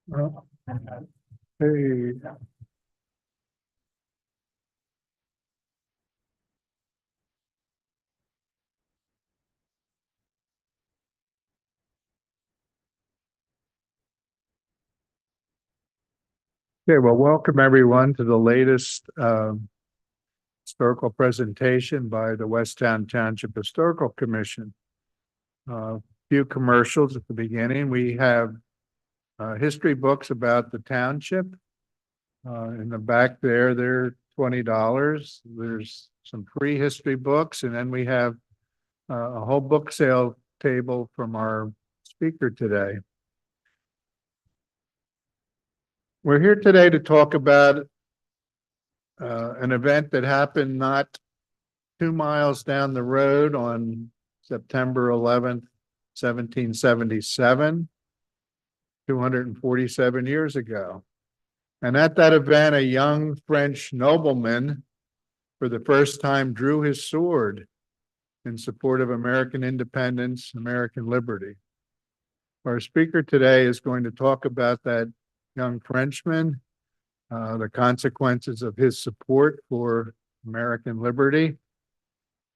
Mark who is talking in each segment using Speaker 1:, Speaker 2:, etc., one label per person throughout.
Speaker 1: Hey, okay, well, welcome everyone to the latest historical presentation by the Westtown Township Historical Commission. Few commercials at the beginning. We have history books about the township. In the back there, they're $20. There's some free history books, and then we have a whole book sale table from our speaker today. We're here today to talk about an event that happened not 2 miles down the road on September 11th, 1777, 247 years ago. And at that event, a young French nobleman for the first time drew his sword in support of American independence, American liberty. Our speaker today is going to talk about that young Frenchman, the consequences of his support for American liberty.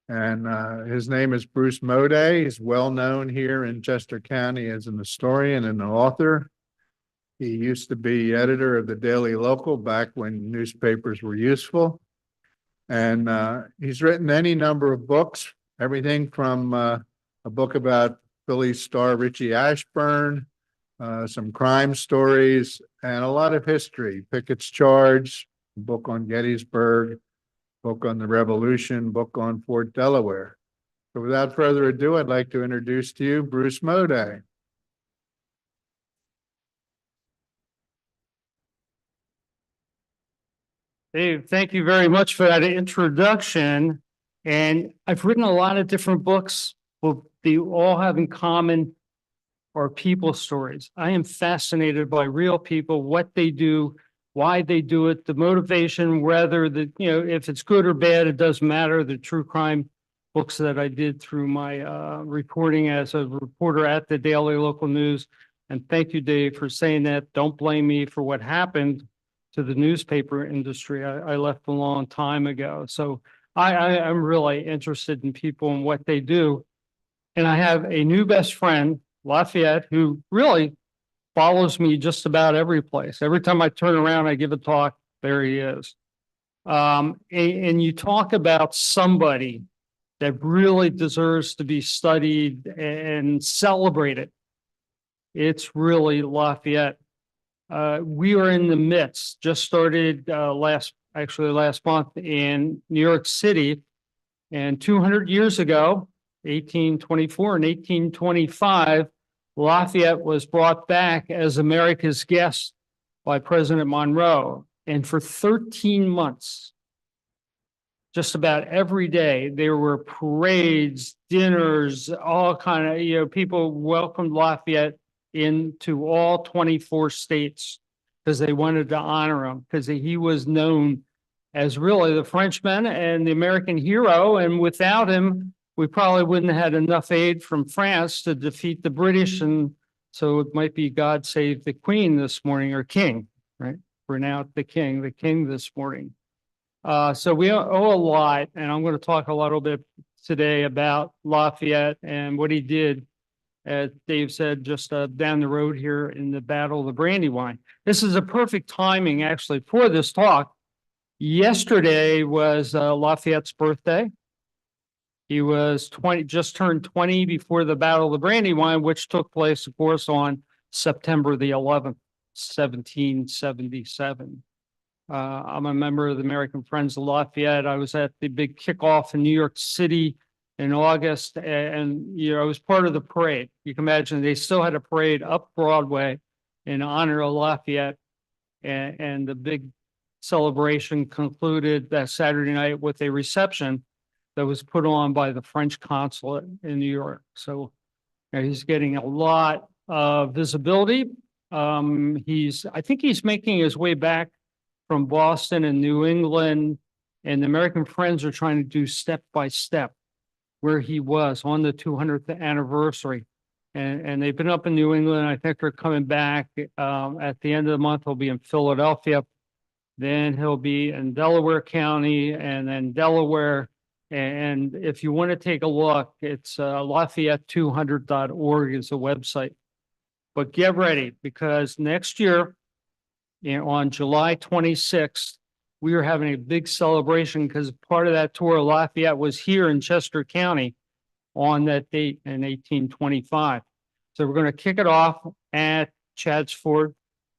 Speaker 1: And his name is Bruce Mowday. He's well known here in Chester County as an historian and an author. He used to be editor of the Daily Local back when newspapers were useful. And he's written any number of books, everything from a book about Philly star Richie Ashburn, some crime stories, and a lot of history. Pickett's Charge, a book on Gettysburg, book on the Revolution, book on Fort Delaware. So without further ado, I'd like to introduce to you Bruce Mowday.
Speaker 2: Dave, thank you very much for that introduction. And I've written a lot of different books, but they all have in common are people stories. I am fascinated by real people, what they do, why they do it, the motivation, whether if it's good or bad, it doesn't matter. The true crime books that I did through my reporting as a reporter at the Daily Local News. And thank you, Dave, for saying that. Don't blame me for what happened to the newspaper industry. I left a long time ago. So I'm really interested in people and what they do. And I have a new best friend, Lafayette, who really follows me just about every place. Every time I turn around, I give a talk, there he is. And you talk about somebody that really deserves to be studied and celebrated. It's really Lafayette. We are in the midst, just started last month in New York City. And 200 years ago, 1824 and 1825, Lafayette was brought back as America's guest by President Monroe. And for 13 months, just about every day, there were parades, dinners, all kind of, people welcomed Lafayette into all 24 states because they wanted to honor him, because he was known as really the Frenchman and the American hero. And without him, we probably wouldn't have had enough aid from France to defeat the British. And so it might be God save the Queen this morning, or King, right? We're now the King this morning. So we owe a lot, and I'm going to talk a little bit today about Lafayette and what he did, as Dave said, just down the road here in the Battle of Brandywine. This is a perfect timing, actually, for this talk. Yesterday was Lafayette's birthday. He was just turned 20 before the Battle of Brandywine, which took place, of course, on September the 11th, 1777. I'm a member of the American Friends of Lafayette. I was at the big kickoff in New York City in August, and I was part of the parade. You can imagine they still had a parade up Broadway in honor of Lafayette, and the big celebration concluded that Saturday night with a reception that was put on by the French consulate in New York. So he's getting a lot of visibility. I think he's making his way back from Boston and New England, and the American Friends are trying to do step by step where he was on the 200th anniversary. and they've been up in New England. I think they're coming back. At the end of the month, he'll be in Philadelphia. Then he'll be in Delaware County and then Delaware. And if you want to take a look, it's Lafayette200.org is the website. But get ready, because next year, on July 26th, we are having a big celebration, because part of that tour, Lafayette was here in Chester County on that date in 1825. So we're going to kick it off at Chadds Ford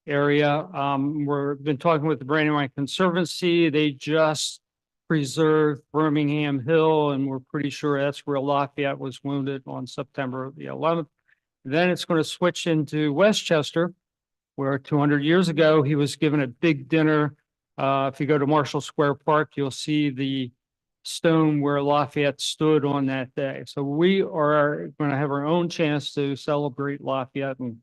Speaker 2: area. We've been talking with the Brandywine Conservancy. They just preserved Birmingham Hill, and we're pretty sure that's where Lafayette was wounded on September the 11th. Then it's going to switch into Westchester, where 200 years ago, he was given a big dinner. If you go to Marshall Square Park, you'll see the stone where Lafayette stood on that day. So we are going to have our own chance to celebrate Lafayette, and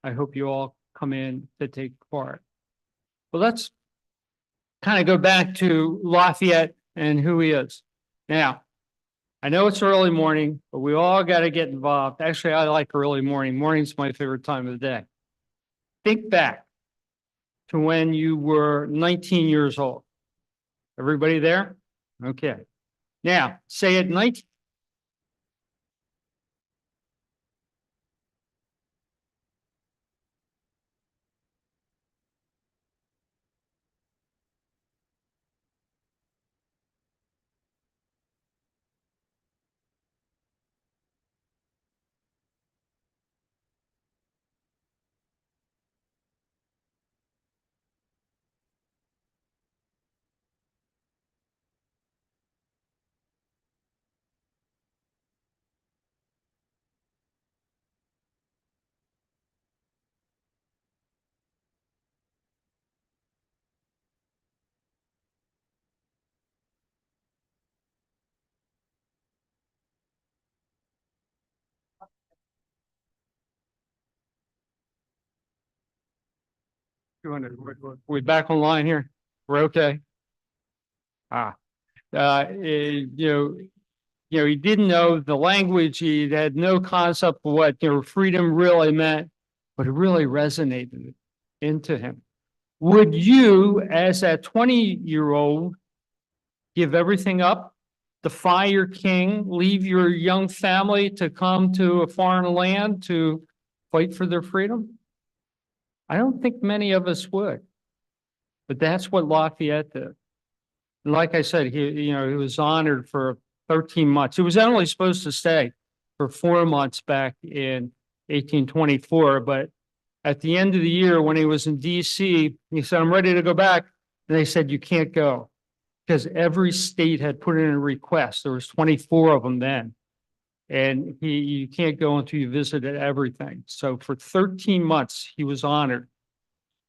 Speaker 2: I hope you all come in to take part. Well, let's kind of go back to Lafayette and who he is. Now, I know it's early morning, but we all got to get involved. Actually, I like early morning. Morning's my favorite time of the day. Think back to when you were 19 years old. Everybody there? Okay. Now, say at 19. We back online here? We're okay? He didn't know the language. He had no concept of what, freedom really meant, but it really resonated into him. Would you, as a 20-year-old, give everything up, defy your king, leave your young family to come to a foreign land to fight for their freedom? I don't think many of us would, but that's what Lafayette did. And like I said, he was honored for 13 months. He was only supposed to stay for 4 months back in 1824, but at the end of the year, when he was in DC, he said, "I'm ready to go back." And they said, "You can't go," because every state had put in a request. There was 24 of them then. And you can't go until you visited everything. So for 13 months, he was honored.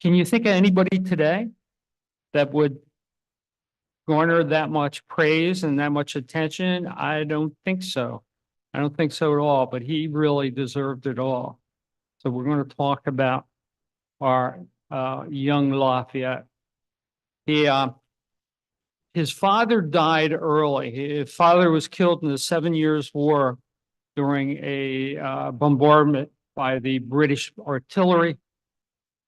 Speaker 2: Can you think of anybody today that would garner that much praise and that much attention? I don't think so. I don't think so at all, but he really deserved it all. So we're going to talk about our young Lafayette. His father died early. His father was killed in the 7 Years' War during a bombardment by the British artillery.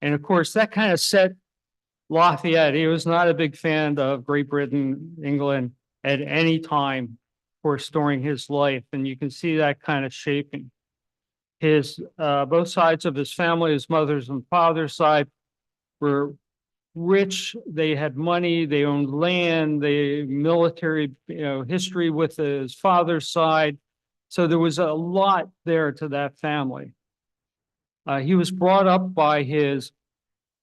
Speaker 2: And of course, that kind of set Lafayette. He was not a big fan of Great Britain, England at any time, of course, during his life. And you can see that kind of shaping. Both sides of his family, his mother's and father's side, were rich. They had money, they owned land, they military, history with his father's side. So there was a lot there to that family. He was brought up by his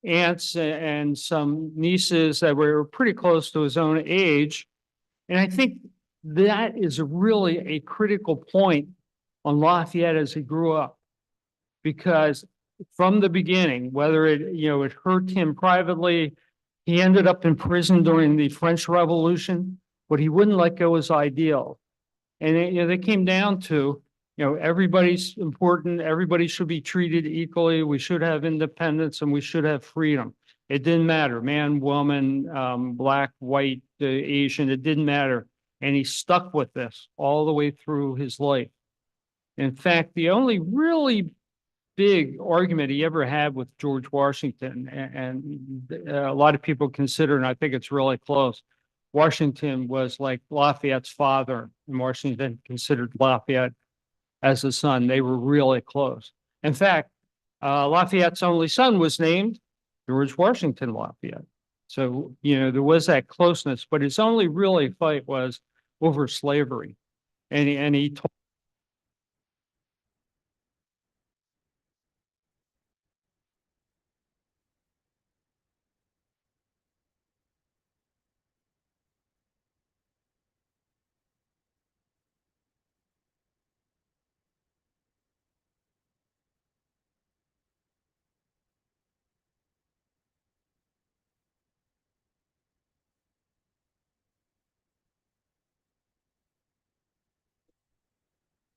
Speaker 2: aunts and some nieces that were pretty close to his own age. And I think that is really a critical point on Lafayette as he grew up, because from the beginning, whether it hurt him privately, he ended up in prison during the French Revolution, but he wouldn't let go his ideal. And they came down to, everybody's important, everybody should be treated equally, we should have independence, and we should have freedom. It didn't matter, man, woman, black, white, Asian, it didn't matter. And he stuck with this all the way through his life. In fact, the only really big argument he ever had with George Washington, and a lot of people consider, and I think it's really close, Washington was like Lafayette's father, and Washington considered Lafayette as a son. They were really close. In fact, Lafayette's only son was named George Washington Lafayette. So, there was that closeness, but his only really fight was over slavery. And he told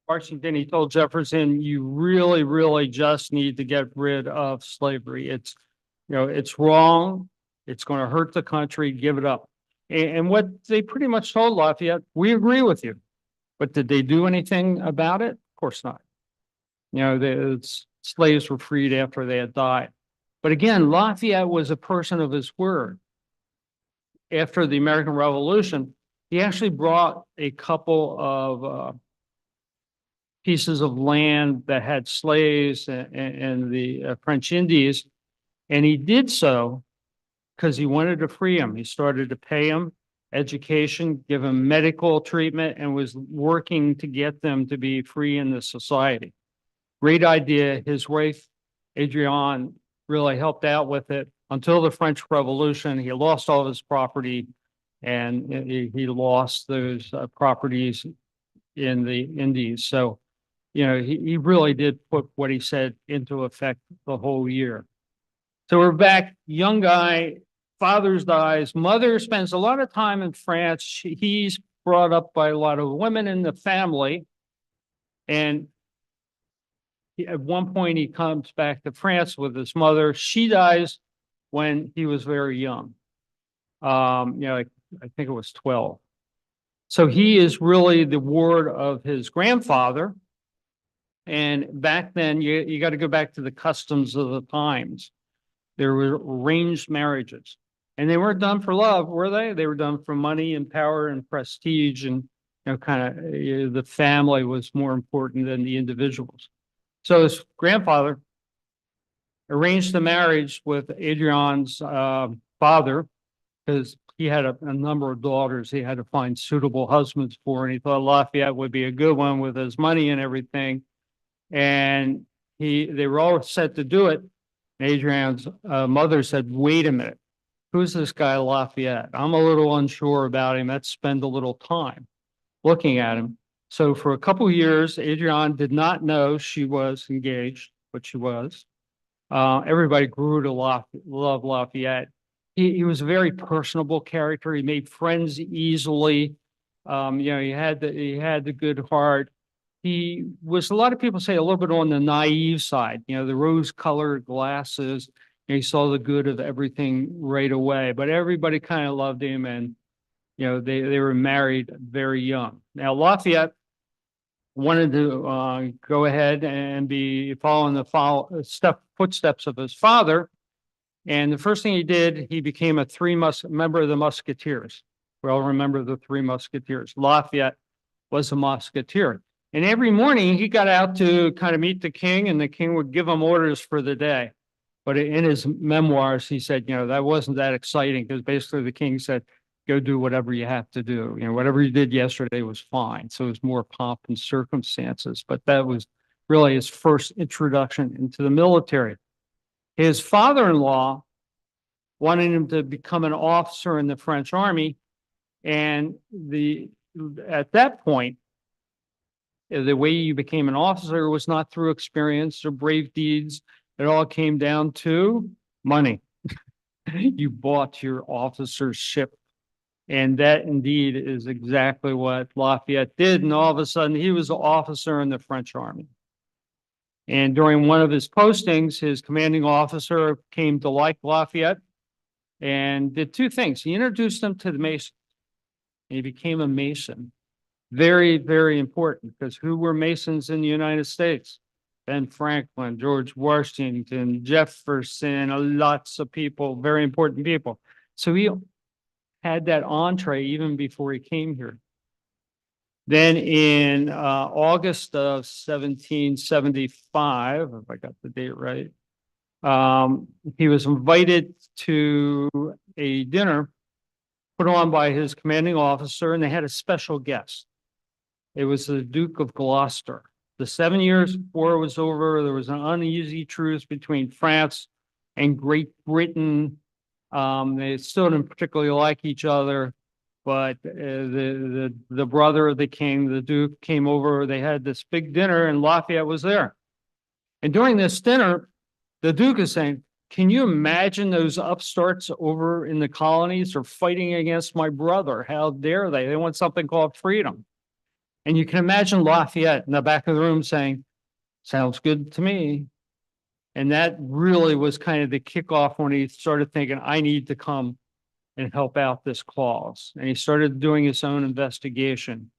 Speaker 2: Washington, he told Jefferson, you really, really just need to get rid of slavery. It's wrong. It's going to hurt the country. Give it up. And what they pretty much told Lafayette, we agree with you. But did they do anything about it? Of course not. The slaves were freed after they had died. But again, Lafayette was a person of his word. After the American Revolution, he actually brought a couple of pieces of land that had slaves in the French Indies. And he did so because he wanted to free them. He started to pay them education, give them medical treatment, and was working to get them to be free in the society. Great idea. His wife, Adrienne, really helped out with it until the French Revolution. He lost all of his property, and he lost those properties in the Indies. So, he really did put what he said into effect the whole year. So we're back, young guy, father's dies, mother spends a lot of time in France. He's brought up by a lot of women in the family. And at one point he comes back to France with his mother. She dies when he was very young. I think it was 12. So he is really the ward of his grandfather. And back then, you got to go back to the customs of the times. There were arranged marriages, and they weren't done for love, were they? They were done for money and power and prestige, and the family was more important than the individuals. So his grandfather arranged the marriage with Adrienne's father, because he had a number of daughters he had to find suitable husbands for, and he thought Lafayette would be a good one with his money and everything. And they were all set to do it. Adrienne's mother said, wait a minute, who's this guy Lafayette? I'm a little unsure about him. Let's spend a little time looking at him. So for a couple of years, Adrienne did not know she was engaged, but she was. Everybody grew to love Lafayette. He was a very personable character. He made friends easily. He had the good heart. He was, a lot of people say, a little bit on the naive side, the rose-colored glasses. He saw the good of everything right away, but everybody kind of loved him, and they were married very young. Now Lafayette wanted to go ahead and be following the footsteps of his father, and the first thing he did, he became a member of the Musketeers. We all remember the Three Musketeers. Lafayette was a musketeer. And every morning he got out to kind of meet the king, and the king would give him orders for the day. But in his memoirs, he said, that wasn't that exciting, because basically the king said, go do whatever you have to do. Whatever you did yesterday was fine. So it was more pomp and circumstances. But that was really his first introduction into the military. His father-in-law wanted him to become an officer in the French army. And at that point, the way you became an officer was not through experience or brave deeds. It all came down to money. You bought your officership. And that indeed is exactly what Lafayette did. And all of a sudden, he was an officer in the French army. And during one of his postings, his commanding officer came to like Lafayette and did two things. He introduced him to the Masons. He became a Mason. Very, very important, because who were Masons in the United States? Ben Franklin, George Washington, Jefferson, lots of people, very important people. So he had that entree even before he came here. Then in August of 1775, if I got the date right, he was invited to a dinner put on by his commanding officer, and they had a special guest. It was the Duke of Gloucester. The 7 Years' War was over. There was an uneasy truce between France and Great Britain. They still didn't particularly like each other, but the brother of the king, the Duke, came over. They had this big dinner, and Lafayette was there. And during this dinner, the Duke is saying, "Can you imagine those upstarts over in the colonies are fighting against my brother? How dare they? They want something called freedom." And you can imagine Lafayette in the back of the room saying, "Sounds good to me." And that really was kind of the kickoff when he started thinking, I need to come and help out this cause. And he started doing his own investigation.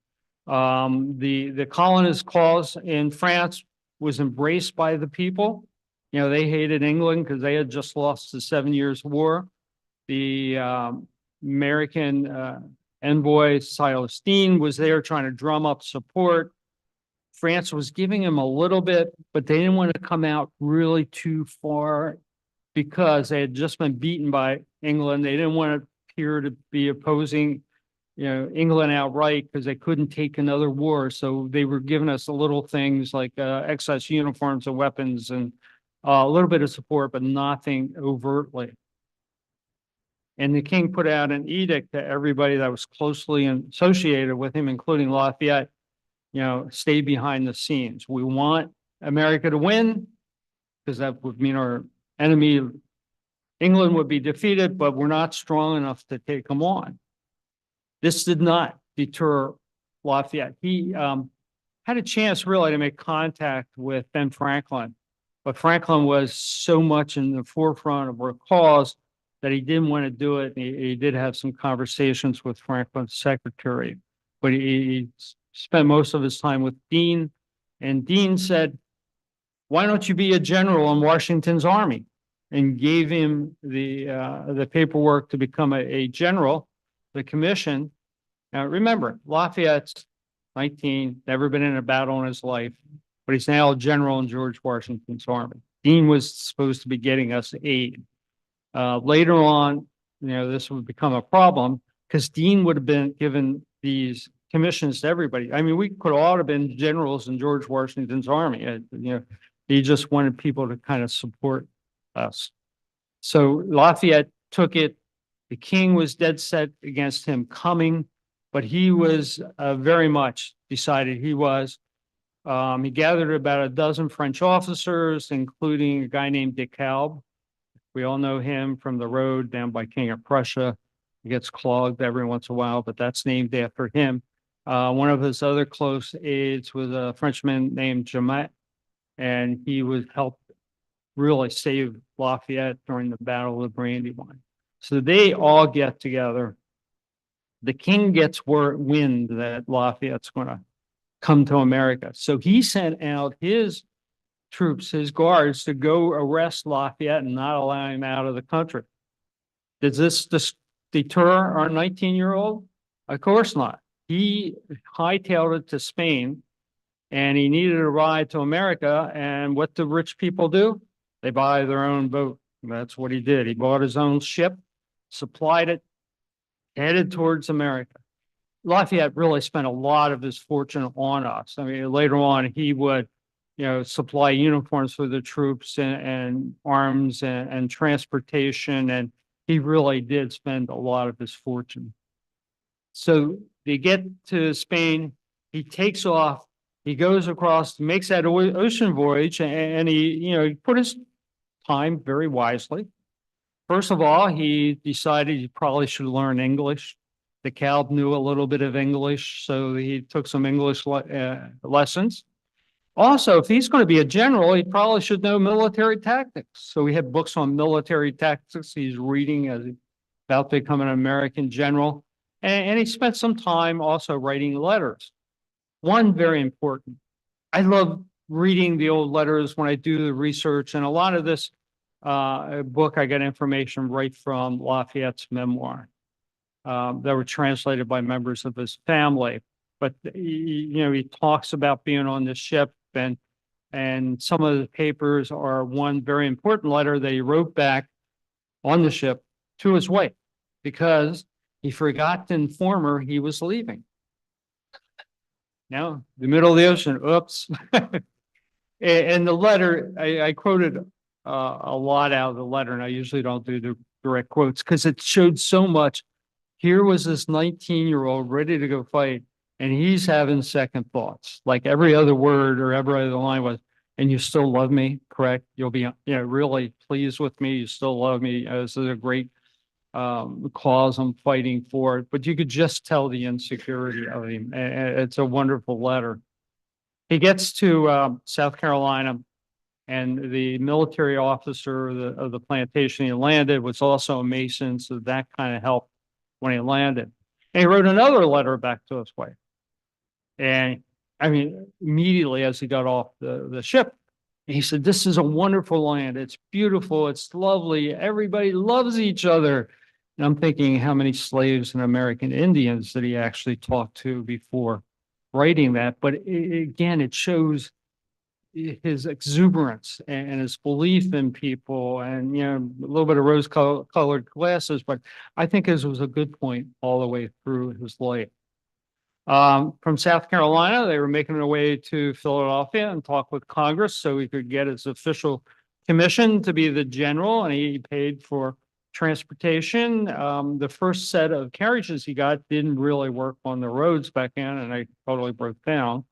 Speaker 2: The colonist cause in France was embraced by the people. You know, they hated England because they had just lost the 7 Years' War. The American envoy Silas Deane was there trying to drum up support. France was giving him a little bit, but they didn't want to come out really too far because they had just been beaten by England. They didn't want to appear to be opposing, England outright because they couldn't take another war. So they were giving us little things like excess uniforms and weapons and a little bit of support, but nothing overtly. And the king put out an edict to everybody that was closely associated with him, including Lafayette, stay behind the scenes. We want America to win because that would mean our enemy, England, would be defeated, but we're not strong enough to take them on. This did not deter Lafayette. He had a chance really to make contact with Ben Franklin, but Franklin was so much in the forefront of our cause that he didn't want to do it. He did have some conversations with Franklin's secretary, but he spent most of his time with Deane, and Deane said, "Why don't you be a general in Washington's army?" and gave him the paperwork to become a general, the commission. Now remember, Lafayette's 19, never been in a battle in his life, but he's now a general in George Washington's army. Deane was supposed to be getting us aid. Later on, this would become a problem because Deane would have been given these commissions to everybody. I mean, we could all have been generals in George Washington's army. He just wanted people to kind of support us. So Lafayette took it. The king was dead set against him coming, but he was very much decided he was. He gathered about a dozen French officers, including a guy named de Kalb. We all know him from the road down by King of Prussia. He gets clogged every once in a while, but that's named after him. One of his other close aides was a Frenchman named Jamet, and he was helped really save Lafayette during the Battle of Brandywine. So they all get together. The king gets wind that Lafayette's going to come to America. So he sent out his troops, his guards, to go arrest Lafayette and not allow him out of the country. Does this deter our 19-year-old? Of course not. He hightailed it to Spain, and he needed a ride to America. And what do rich people do? They buy their own boat. That's what he did. He bought his own ship, supplied it, headed towards America. Lafayette really spent a lot of his fortune on us. I mean, later on, he would supply uniforms for the troops and arms and transportation. And he really did spend a lot of his fortune. So they get to Spain. He takes off. He goes across, makes that ocean voyage, and he put his time very wisely. First of all, he decided he probably should learn English. De Kalb knew a little bit of English, so he took some English lessons. Also, if he's going to be a general, he probably should know military tactics. So we had books on military tactics he's reading as he's about to become an American general. And he spent some time also writing letters. One, very important. I love reading the old letters when I do the research, and a lot of this book, I get information right from Lafayette's memoir that were translated by members of his family. But he talks about being on the ship, and some of the papers are one very important letter that he wrote back on the ship to his wife because he forgot to inform her he was leaving. Now, the middle of the ocean, oops. And the letter, I quoted a lot out of the letter, and I usually don't do the direct quotes because it showed so much. Here was this 19-year-old ready to go fight, and he's having second thoughts. Like every other word or every other line was, and you still love me, correct? You'll be really pleased with me. You still love me. This is a great cause I'm fighting for. But you could just tell the insecurity of him. It's a wonderful letter. He gets to South Carolina, and the military officer of the plantation he landed was also a Mason, so that kind of helped when he landed. And he wrote another letter back to his wife. And I mean, immediately as he got off the ship, he said, "This is a wonderful land. It's beautiful. It's lovely. Everybody loves each other." And I'm thinking, how many slaves and American Indians did he actually talk to before writing that? But again, it shows his exuberance and his belief in people, and a little bit of rose-colored glasses. But I think this was a good point all the way through his life. From South Carolina, they were making their way to Philadelphia and talk with Congress so he could get his official commission to be the general, and he paid for transportation. The first set of carriages he got didn't really work on the roads back then, and they totally broke down.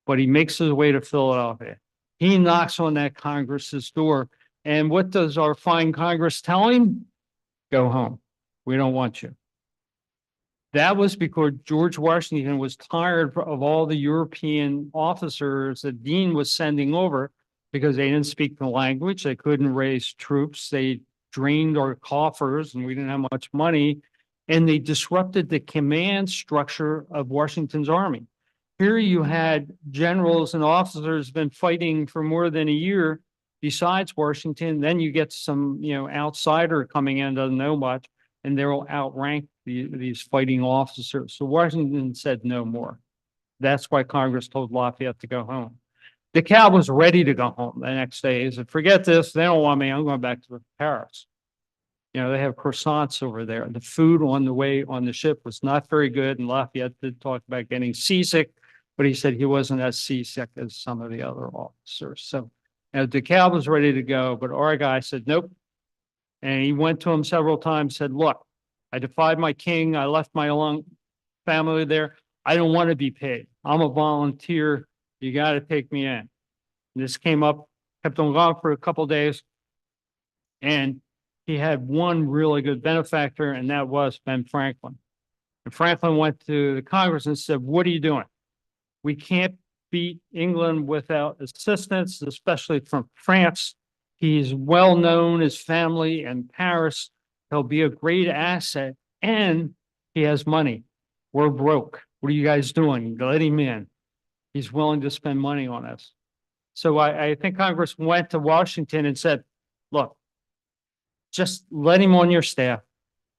Speaker 2: But he makes his way to Philadelphia. He knocks on that Congress's door, and what does our fine Congress tell him? Go home. We don't want you. That was because George Washington was tired of all the European officers that Dean was sending over because they didn't speak the language. They couldn't raise troops. They drained our coffers, and we didn't have much money. And they disrupted the command structure of Washington's army. Here you had generals and officers been fighting for more than a year besides Washington. Then you get some, outsider coming in, doesn't know much, and they'll outrank these fighting officers. So Washington said no more. That's why Congress told Lafayette to go home. DeKalb was ready to go home the next day. He said, "Forget this. They don't want me. I'm going back to Paris." They have croissants over there. The food on the way on the ship was not very good. And Lafayette did talk about getting seasick, but he said he wasn't as seasick as some of the other officers. So DeKalb was ready to go, but our guy said, "Nope." And he went to him several times, said, "Look, I defied my king. I left my own family there. I don't want to be paid. I'm a volunteer. You got to take me in." And this came up, kept on going for a couple of days. And he had one really good benefactor, and that was Ben Franklin. And Franklin went to the Congress and said, "What are you doing? We can't beat England without assistance, especially from France. He's well known, his family in Paris. He'll be a great asset, and he has money. We're broke. What are you guys doing? Let him in. He's willing to spend money on us." So I think Congress went to Washington and said, "Look, just let him on your staff.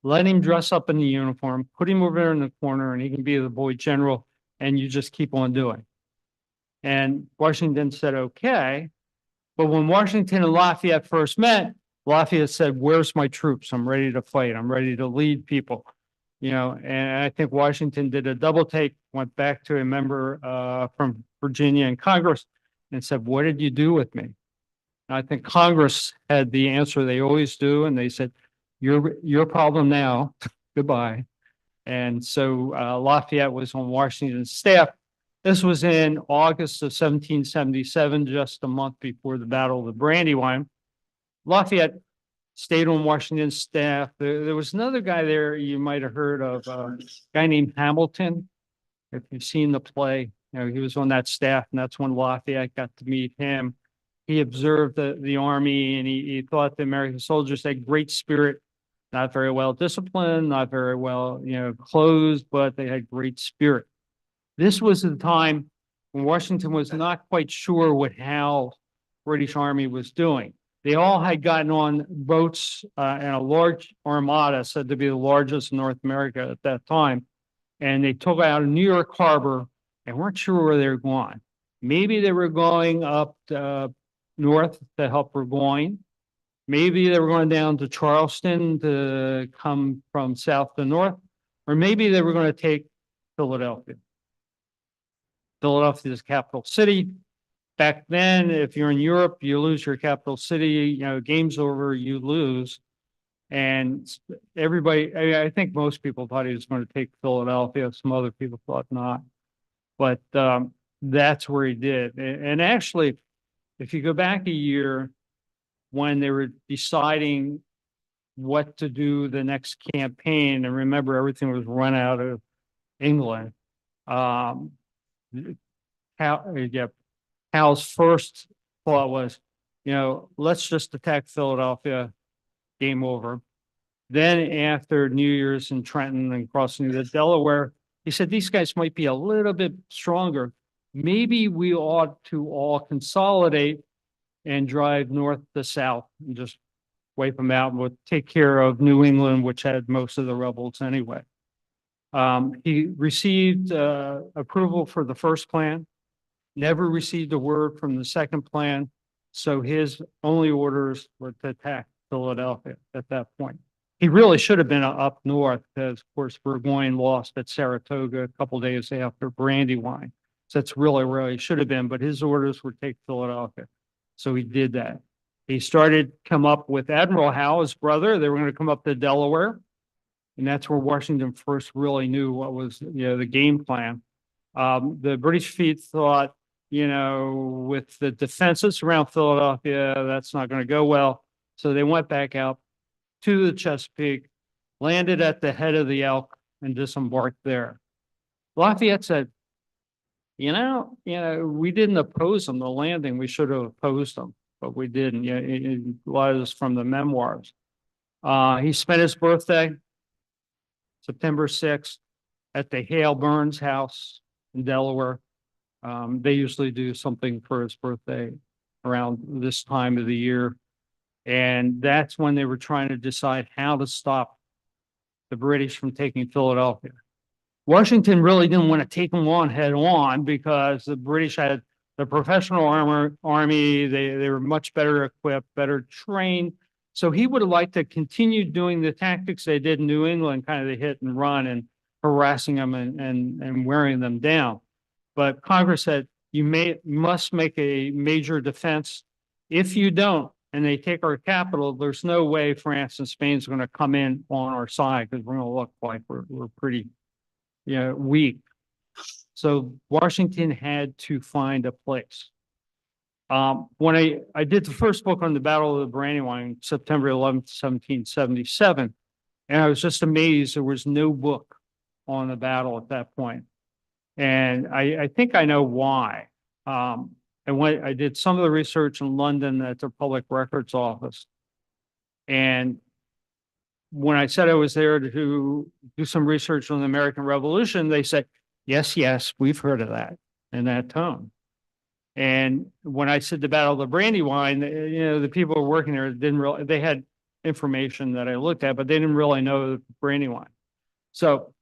Speaker 2: Let him dress up in the uniform, put him over there in the corner, and he can be the boy general, and you just keep on doing." And Washington said, "Okay." But when Washington and Lafayette first met, Lafayette said, "Where's my troops? I'm ready to fight. I'm ready to lead people." And I think Washington did a double take, went back to a member from Virginia in Congress and said, "What did you do with me?" And I think Congress had the answer they always do, and they said, your problem now, goodbye." And so Lafayette was on Washington's staff. This was in August of 1777, just a month before the Battle of Brandywine. Lafayette stayed on Washington's staff. There was another guy there you might have heard of, a guy named Hamilton. If you've seen the play, he was on that staff, and that's when Lafayette got to meet him. He observed the army, and he thought the American soldiers had great spirit, not very well disciplined, not very well, clothed, but they had great spirit. This was the time when Washington was not quite sure how British Army was doing. They all had gotten on boats and a large armada, said to be the largest in North America at that time. And they took out of New York Harbor and weren't sure where they were going. Maybe they were going up north to help Burgoyne. Maybe they were going down to Charleston to come from south to north, or maybe they were going to take Philadelphia. Philadelphia is the capital city. Back then, if you're in Europe, you lose your capital city, game's over, you lose. And everybody, I think most people thought he was going to take Philadelphia. Some other people thought not. But that's where he did. And actually, if you go back a year, when they were deciding what to do the next campaign, and remember everything was run out of England. Hal's first thought was, let's just attack Philadelphia, game over. Then after New Year's in Trenton and crossing the Delaware, he said, these guys might be a little bit stronger. Maybe we ought to all consolidate and drive north to south and just wipe them out and we'll take care of New England, which had most of the rebels anyway. He received approval for the first plan, never received a word from the second plan. So his only orders were to attack Philadelphia at that point. He really should have been up north because, of course, Burgoyne lost at Saratoga a couple days after Brandywine. So that's really where he should have been, but his orders were take Philadelphia. So he did that. He started come up with Admiral Howe, his brother. They were going to come up to Delaware. And that's where Washington first really knew what was, the game plan. The British fleet thought, with the defenses around Philadelphia, that's not going to go well. So they went back out to the Chesapeake, landed at the head of the Elk, and disembarked there. Lafayette said, we didn't oppose them, the landing. We should have opposed them, but we didn't. A lot of this from the memoirs. He spent his birthday, September 6th, at the Hale Burns house in Delaware. They usually do something for his birthday around this time of the year. And that's when they were trying to decide how to stop the British from taking Philadelphia. Washington really didn't want to take them on head on because the British had the professional army. They were much better equipped, better trained. So he would have liked to continue doing the tactics they did in New England, kind of the hit and run and harassing them and wearing them down. But Congress said, you must make a major defense. If you don't, and they take our capital, there's no way France and Spain's going to come in on our side because we're going to look like we're pretty weak. So Washington had to find a place. When I did the first book on the Battle of the Brandywine, September 11th, 1777, and I was just amazed there was no book on the battle at that point. And I think I know why. And when I did some of the research in London at the Public Records Office. And when I said I was there to do some research on the American Revolution, they said, yes, we've heard of that in that tone. And when I said the Battle of the Brandywine, the people who were working there they had information that I looked at, but they didn't really know Brandywine. So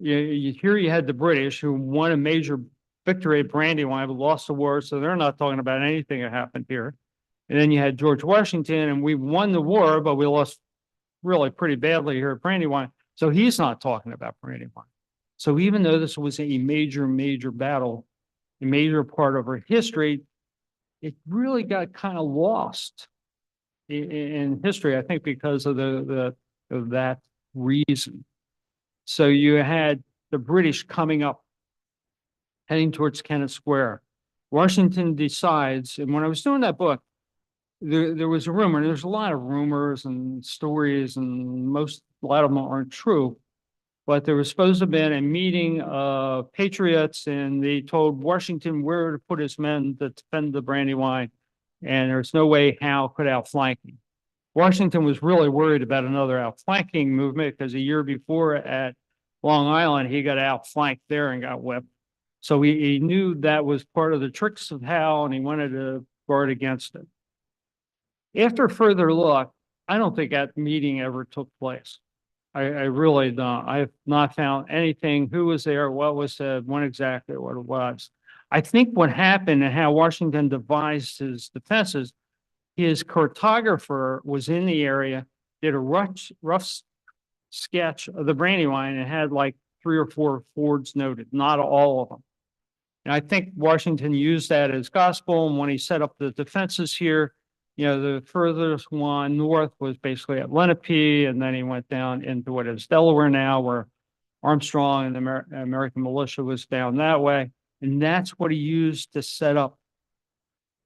Speaker 2: here you had the British who won a major victory at Brandywine, but lost the war, so they're not talking about anything that happened here. And then you had George Washington, and we won the war, but we lost really pretty badly here at Brandywine. So he's not talking about Brandywine. So even though this was a major battle, a major part of our history, it really got kind of lost in history, I think, because of of that reason. So you had the British coming up, heading towards Kennett Square. Washington decides, and when I was doing that book, there was a rumor, and there's a lot of rumors and stories, and a lot of them aren't true, but there was supposed to have been a meeting of patriots, and they told Washington where to put his men to defend the Brandywine, and there's no way Howe could outflank him. Washington was really worried about another outflanking movement because a year before at Long Island, he got outflanked there and got whipped. So he knew that was part of the tricks of Howe, and he wanted to guard against it. After further look, I don't think that meeting ever took place. I really don't. I have not found anything, who was there, what was said, when exactly what it was. I think what happened and how Washington devised his defenses, his cartographer was in the area, did a rough sketch of the Brandywine and had like 3 or 4 fords noted, not all of them. And I think Washington used that as gospel. And when he set up the defenses here, you know, the furthest one north was basically at Lenape, and then he went down into what is Delaware now, where Armstrong and the American militia was down that way. And that's what he used to set up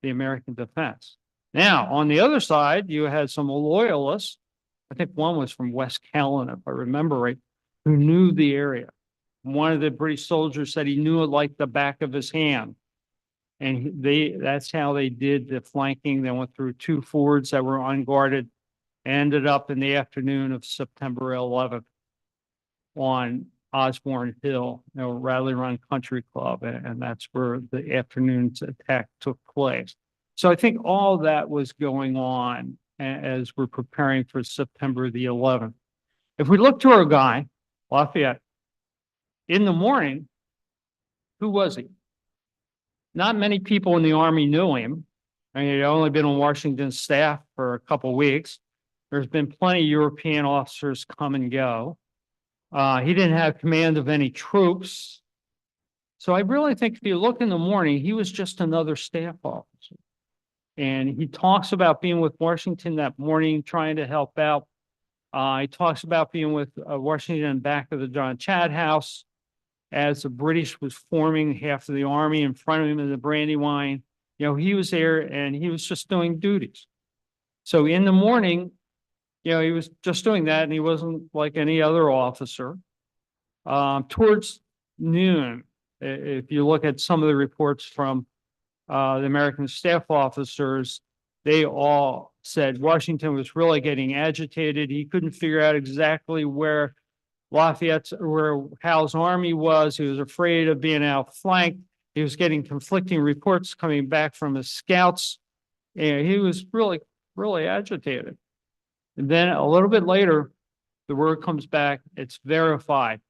Speaker 2: the American defense. Now, on the other side, you had some loyalists. I think one was from West Kellen, if I remember right, who knew the area. One of the British soldiers said he knew it like the back of his hand. And that's how they did the flanking. They went through 2 fords that were unguarded, ended up in the afternoon of September 11th on Osborne Hill, you know, Radley Run Country Club. And that's where the afternoon's attack took place. So I think all that was going on as we're preparing for September the 11th. If we look to our guy, Lafayette, in the morning, who was he? Not many people in the Army knew him. I mean, he'd only been on Washington's staff for a couple of weeks. There's been plenty of European officers come and go. He didn't have command of any troops. So I really think if you look in the morning, he was just another staff officer. And he talks about being with Washington that morning, trying to help out. He talks about being with Washington back of the John Chadd House as the British was forming half of the army in front of him in the Brandywine. You know, he was there and he was just doing duties. So in the morning, you know, he was just doing that and he wasn't like any other officer. Towards noon, if you look at some of the reports from the American staff officers, they all said Washington was really getting agitated. He couldn't figure out exactly where where Howe's army was. He was afraid of being outflanked. He was getting conflicting reports coming back from his scouts. And he was really, really agitated. And then a little bit later, the word comes back, it's verified.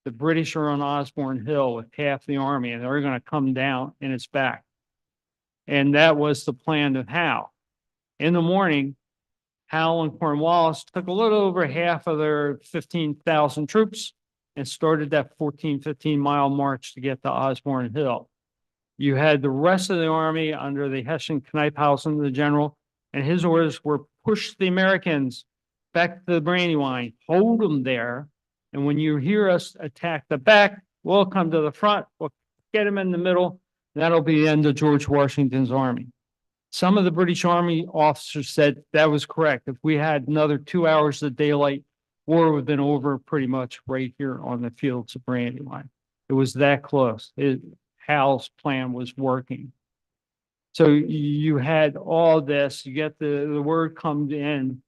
Speaker 2: The British are on Osborne Hill with half the army, and they're going to come down in its back. And that was the plan of Howe. In the morning, Howe and Cornwallis took a little over half of their 15,000 troops and started that 15 mile march to get to Osborne Hill. You had the rest of the army under the Hessian Knyphausen, the general, and his orders were push the Americans back to the Brandywine, hold them there. And when you hear us attack the back, we'll come to the front, we'll get them in the middle. That'll be the end of George Washington's army. Some of the British Army officers said that was correct. If we had another 2 hours of daylight, war would have been over pretty much right here on the fields of Brandywine. It was that close. Howe's plan was working. So you had all this, you get the word comes in.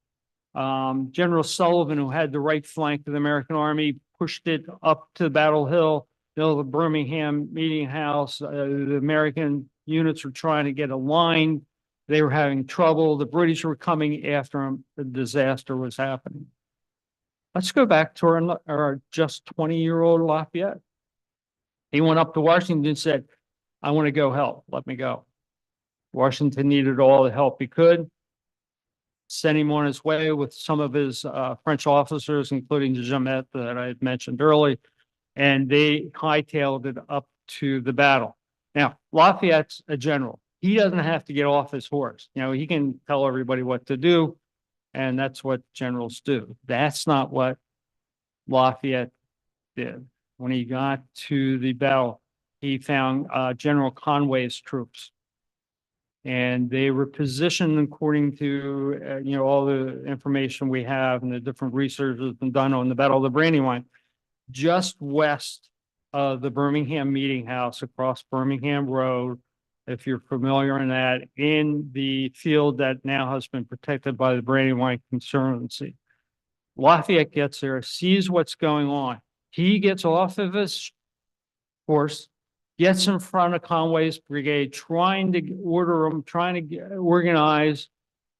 Speaker 2: General Sullivan, who had the right flank of the American army, pushed it up to Battle Hill, the Birmingham meeting house. The American units were trying to get aligned. They were having trouble. The British were coming after them. The disaster was happening. Let's go back to our just 20-year-old Lafayette. He went up to Washington and said, I want to go help. Let me go. Washington needed all the help he could. Sent him on his way with some of his French officers, including Sept that I had mentioned earlier, and they hightailed it up to the battle. Now, Lafayette's a general. He doesn't have to get off his horse. You know, he can tell everybody what to do, and that's what generals do. That's not what Lafayette did. When he got to the battle, he found General Conway's troops. And they were positioned according to, you know, all the information we have and the different research that's been done on the Battle of the Brandywine, just west of the Birmingham Meeting House across Birmingham Road. If you're familiar in that, in the field that now has been protected by the Brandywine Conservancy. Lafayette gets there, sees what's going on. He gets off of his horse gets in front of Conway's brigade, trying to order them, trying to organize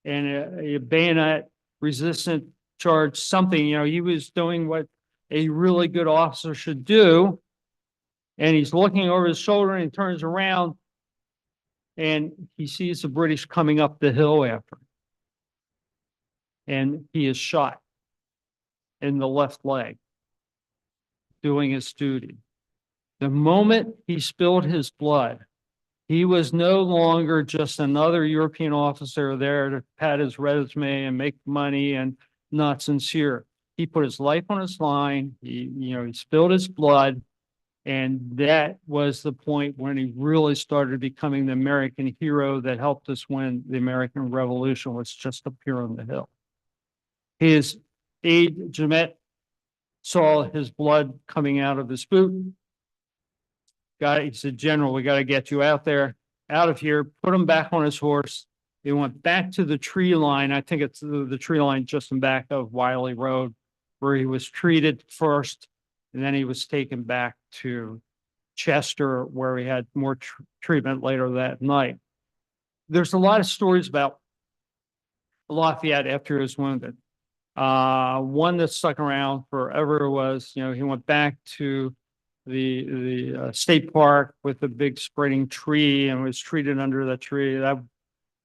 Speaker 2: and a bayonet resistant charge, something, he was doing what a really good officer should do. And he's looking over his shoulder and he turns around and he sees the British coming up the hill after him. And he is shot in the left leg, doing his duty. The moment he spilled his blood, he was no longer just another European officer there to pad his resume and make money and not sincere. He put his life on his line. He spilled his blood. And that was the point when he really started becoming the American hero that helped us win the American Revolution, was just up here on the hill. His aide, Jemet, saw his blood coming out of his boot. He said, "General, we got to get you out of here, put him back on his horse." They went back to the tree line. I think it's the tree line just in back of Wiley Road, where he was treated first. And then he was taken back to Chester, where he had more treatment later that night. There's a lot of stories about Lafayette after he was wounded. One that stuck around forever was, he went back to the state park with a big spreading tree and was treated under the tree. That,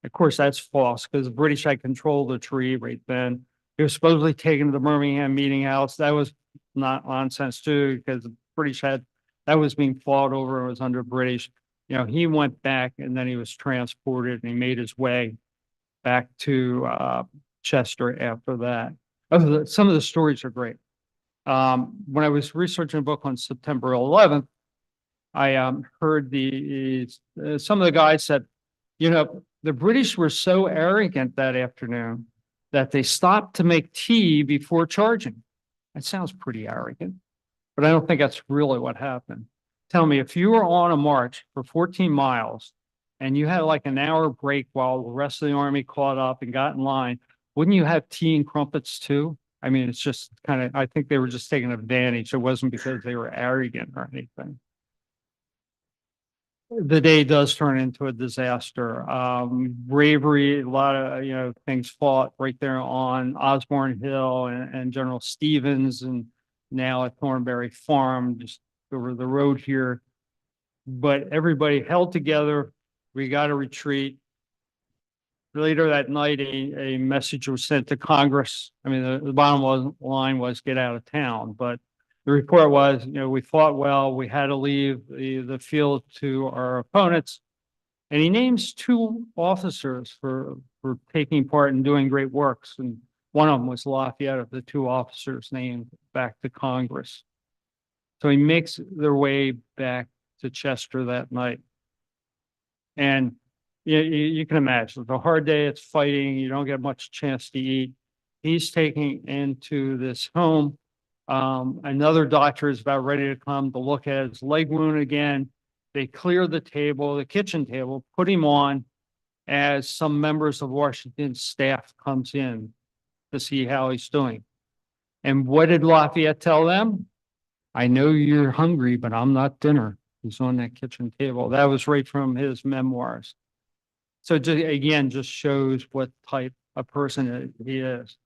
Speaker 2: of course, that's false because the British had control of the tree right then. He was supposedly taken to the Birmingham Meeting House. That was not nonsense too, because the British that was being fought over and was under British. He went back and then he was transported and he made his way back to Chester after that. Some of the stories are great. When I was researching a book on September 11th, I heard some of the guys said, the British were so arrogant that afternoon that they stopped to make tea before charging. That sounds pretty arrogant, but I don't think that's really what happened. Tell me, if you were on a march for 14 miles and you had like an hour break while the rest of the army caught up and got in line, wouldn't you have tea and crumpets too? I mean, it's just I think they were just taking advantage. It wasn't because they were arrogant or anything. The day does turn into a disaster. Bravery, a lot of, things fought right there on Osborne Hill and General Stevens, and now at Thornbury Farm, just over the road here. But everybody held together. We got to retreat. Later that night, a message was sent to Congress. I mean, the bottom line was get out of town, but the report was, we fought well. We had to leave the field to our opponents. And he names two officers for taking part and doing great works. And one of them was Lafayette, of the two officers named back to Congress. So he makes their way back to Chester that night. And you can imagine, it's a hard day, it's fighting, you don't get much chance to eat. He's taking into this home. Another doctor is about ready to come to look at his leg wound again. They clear the table, the kitchen table, put him on as some members of Washington's staff comes in to see how he's doing. And what did Lafayette tell them? "I know you're hungry, but I'm not dinner." He's on that kitchen table. That was right from his memoirs. So just shows what type of person he is.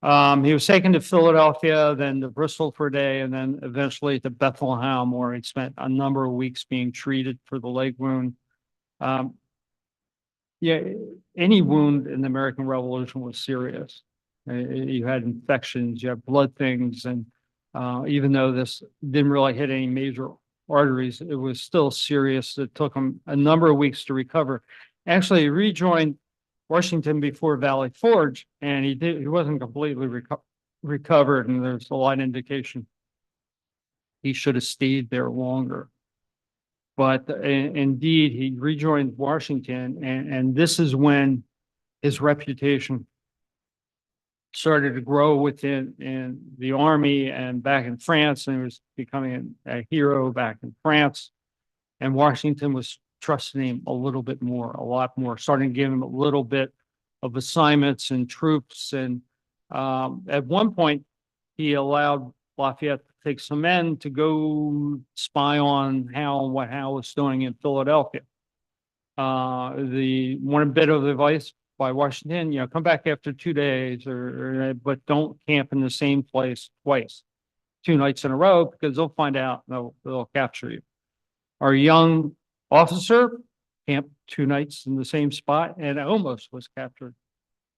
Speaker 2: He was taken to Philadelphia, then to Bristol for a day, and then eventually to Bethlehem, where he spent a number of weeks being treated for the leg wound. Any wound in the American Revolution was serious. You had infections, you had blood things, and even though this didn't really hit any major arteries, it was still serious. It took him a number of weeks to recover. Actually, he rejoined Washington before Valley Forge, and he wasn't completely recovered, and there's a lot of indication he should have stayed there longer. But indeed, he rejoined Washington, and this is when his reputation started to grow within the army and back in France, and he was becoming a hero back in France. And Washington was trusting him a lot more, starting to give him a little bit of assignments and troops. And at one point, he allowed Lafayette to take some men to go spy on what Howe was doing in Philadelphia. The one bit of advice by Washington, come back after 2 days, but don't camp in the same place twice, 2 nights in a row, because they'll find out, they'll capture you. Our young officer camped 2 nights in the same spot and almost was captured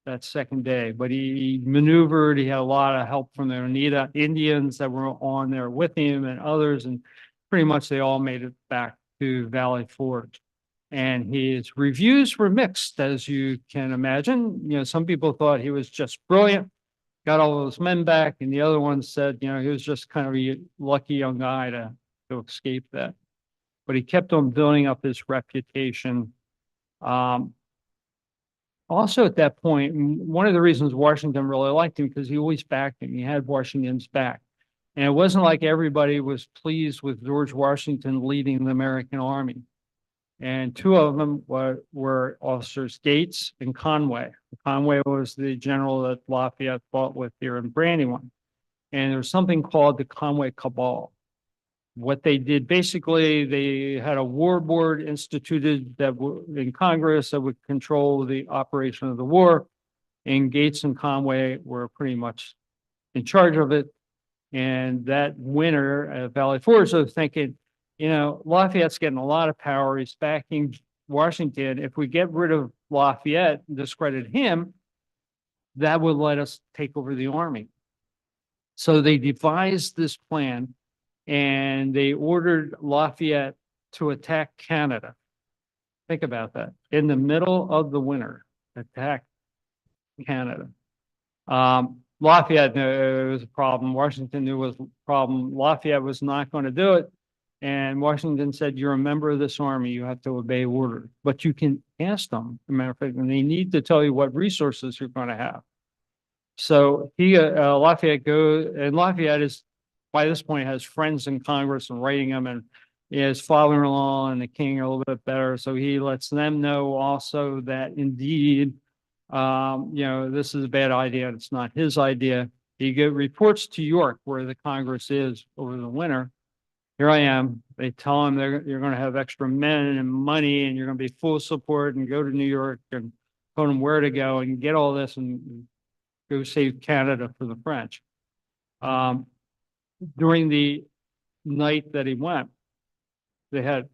Speaker 2: that second day, but he maneuvered. He had a lot of help from the Oneida Indians that were on there with him and others, and pretty much they all made it back to Valley Forge. And his reviews were mixed, as you can imagine. Some people thought he was just brilliant, got all those men back, and the other ones said, he was just kind of a lucky young guy to escape that. But he kept on building up his reputation. Also at that point, one of the reasons Washington really liked him, because he always backed him. He had Washington's back. And it wasn't like everybody was pleased with George Washington leading the American army. And 2 of them were officers Gates and Conway. Conway was the general that Lafayette fought with here in Brandywine. And there was something called the Conway Cabal. What they did, basically, they had a war board instituted in Congress that would control the operation of the war. And Gates and Conway were pretty much in charge of it. And that winter at Valley Forge, was thinking, Lafayette's getting a lot of power. He's backing Washington. If we get rid of Lafayette and discredit him, that would let us take over the army. So they devised this plan, and they ordered Lafayette to attack Canada. Think about that. In the middle of the winter, attack Canada. Lafayette knew it was a problem. Washington knew it was a problem. Lafayette was not going to do it. And Washington said, you're a member of this army. You have to obey orders. But you can ask them, as a matter of fact, and they need to tell you what resources you're going to have. So Lafayette goes, and Lafayette is, by this point, has friends in Congress and writing them, and his father-in-law and the king are a little bit better. So he lets them know also that indeed, this is a bad idea. And it's not his idea. He reports to York, where the Congress is over the winter. Here I am. They tell him you're going to have extra men and money, and you're going to be full support, and go to New York and tell them where to go and get all this and go save Canada for the French. During the night that he went, they had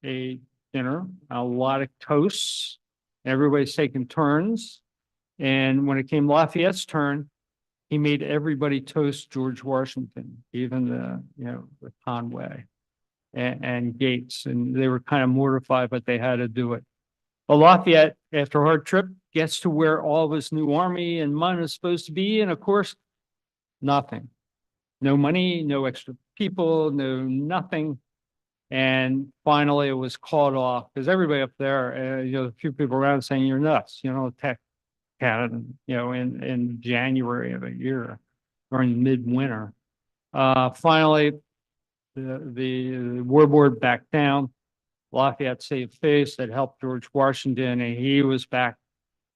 Speaker 2: a dinner, a lot of toasts. Everybody's taking turns. And when it came Lafayette's turn, he made everybody toast George Washington, even the Conway and Gates. And they were kind of mortified, but they had to do it. But Lafayette, after a hard trip, gets to where all of his new army and money is supposed to be. And of course, nothing. No money, no extra people, nothing. And finally, it was called off because everybody up there, a few people around saying, you're nuts, attack Canada, in January of a year during midwinter. Finally, the war board backed down. Lafayette saved face. That helped George Washington, and he was back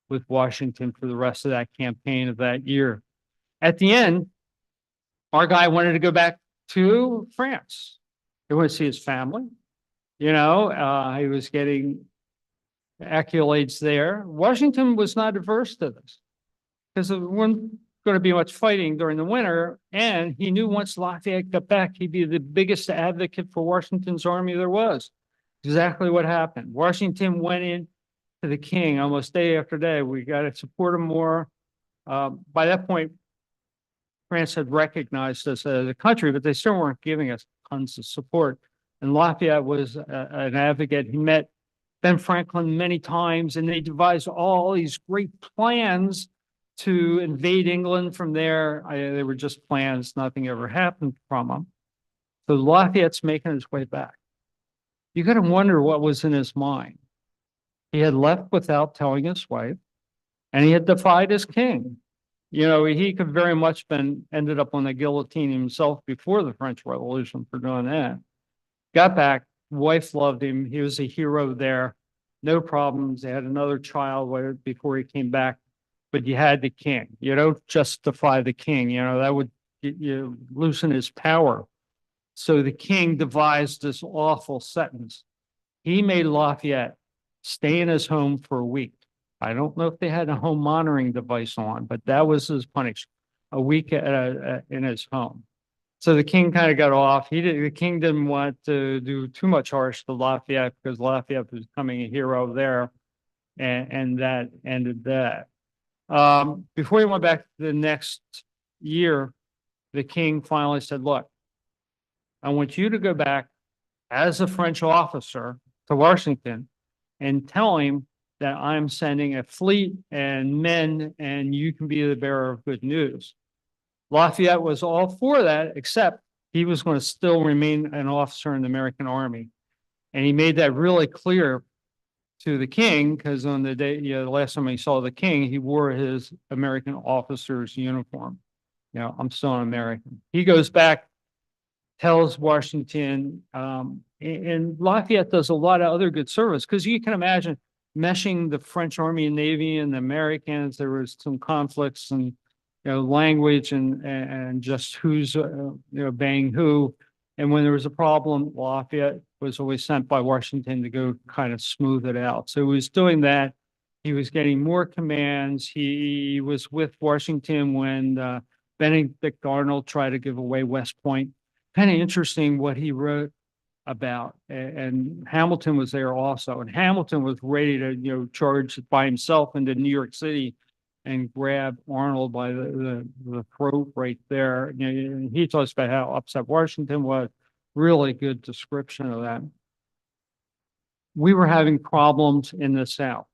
Speaker 2: with Washington for the rest of that campaign of that year. At the end, our guy wanted to go back to France. He wanted to see his family. He was getting accolades there. Washington was not averse to this because there wasn't going to be much fighting during the winter. And he knew once Lafayette got back, he'd be the biggest advocate for Washington's army there was. Exactly what happened. Washington went in to the king almost day after day. We got to support him more. By that point, France had recognized us as a country, but they still weren't giving us tons of support. And Lafayette was an advocate. He met Ben Franklin many times, and they devised all these great plans to invade England from there. They were just plans. Nothing ever happened from them. So Lafayette's making his way back. You got to wonder what was in his mind. He had left without telling his wife, and he had defied his king. He could very much ended up on the guillotine himself before the French Revolution for doing that. Got back, wife loved him. He was a hero there. No problems. They had another child before he came back, but you had the king. You don't just defy the king. That would loosen his power. So the king devised this awful sentence. He made Lafayette stay in his home for a week. I don't know if they had a home monitoring device on, but that was his punishment, a week in his home. So the king kind of got off. The king didn't want to do too much harsh to Lafayette because Lafayette was becoming a hero there, and that ended that. Before he went back to the next year, the king finally said, "Look, I want you to go back as a French officer to Washington and tell him that I'm sending a fleet and men, and you can be the bearer of good news." Lafayette was all for that, except he was going to still remain an officer in the American Army. And he made that really clear to the king, because on the day, the last time he saw the king, he wore his American officer's uniform. I'm still an American. He goes back, tells Washington, and Lafayette does a lot of other good service, because you can imagine meshing the French Army and Navy and the Americans. There was some conflicts and language and just who's obeying who. And when there was a problem, Lafayette was always sent by Washington to go kind of smooth it out. So he was doing that. He was getting more commands. He was with Washington when Benedict Arnold tried to give away West Point. Kind of interesting what he wrote about. And Hamilton was there also. And Hamilton was ready to, charge by himself into New York City and grab Arnold by the throat right there. He talks about how upset Washington was. Really good description of that. We were having problems in the South.